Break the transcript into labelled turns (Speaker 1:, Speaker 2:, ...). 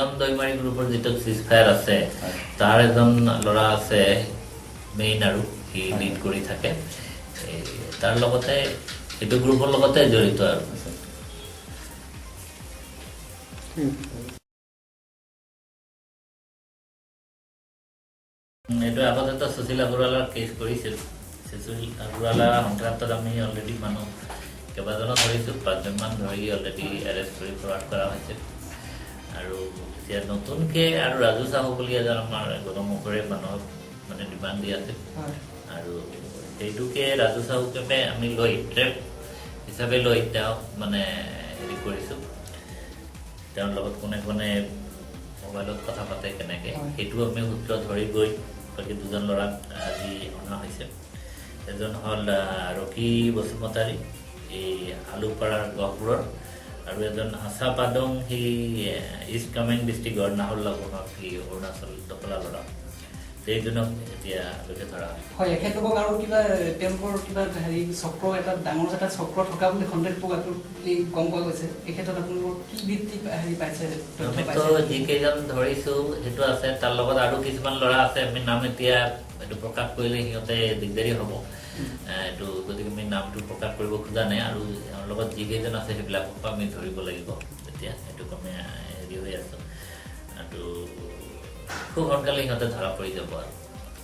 Speaker 1: নিয়ম দৈমাৰী গ্ৰুপৰ যিটো চিজফায়াৰ আছে তাৰ এজন ল'ৰা আছে মেইন আৰু সি লিড কৰি থাকে তাৰ লগতে এইটো গ্ৰুপৰ লগতে জড়িত আৰু এইটো আগতে সুশীল আগৰৱালাৰ কেছ কৰিছিল সুশীল আগৰৱালা সংক্ৰান্তত আমি অলৰেডি মানুহ কেইবাজনো ধৰিছোঁ 5জনমান ধৰি অলৰেডি এৰেষ্ট কৰি ফৰৱাৰ্ড কৰা হৈছে আৰু এতিয়া নতুনকৈ আৰু ৰাজু চাহু বুলি এজন আমাৰ গণমুখৰে মানুহক মানে ডিমাণ্ড দি আছে আৰু সেইটোকে ৰাজু চাহুকে আমি লৈ ট্ৰেপ হিচাপে লৈ তেওঁক মানে হেৰি কৰিছোঁ তেওঁৰ লগত কোনে কোনে মোবাইলত কথা পাতে কেনেকৈ সেইটো আমি সূত্ৰ ধৰি গৈ বাকী দুজন ল'ৰাক আজি অনা হৈছে এজন হ'ল ৰকি বসুমতাৰী এই আলুপাৰাৰ গহপুৰৰ আৰু এজন আশা পাদং সি ইষ্ট কামেং ডিষ্ট্ৰিক্টৰ নাহৰলাগুনৰ সি অৰুণাচল দখলা ল'ৰা সেইজনক এতিয়ালৈকে ধৰা
Speaker 2: হয় এখেতলোকক আৰু কিবা তেওঁলোকৰ কিবা হেৰি চক্ৰ এটা ডাঙৰ এটা চক্ৰ থকা বুলি সন্দেহ পোৱাটো গম পোৱা গৈছে এখেতত আপোনালোকৰ কি ভিত্তি হেৰি পাইছে
Speaker 1: আমিতো যিকেইজন ধৰিছোঁ সেইটো আছে তাৰ লগত আৰু কিছুমান ল'ৰা আছে আমি নাম এতিয়া এইটো প্ৰকাশ কৰিলে সিহঁতে দিগদাৰী হ'ব এইটো গতিকে আমি নামটো প্ৰকাশ কৰিব খোজা নাই আৰু তেওঁৰ লগত যিকেইজন আছে সেইবিলাকক আমি ধৰিব লাগিব এতিয়া সেইটো আমি হেৰি হৈ আছোঁ আৰু খুব সোনকালে সিহঁতে ধৰা পৰি যাব আৰু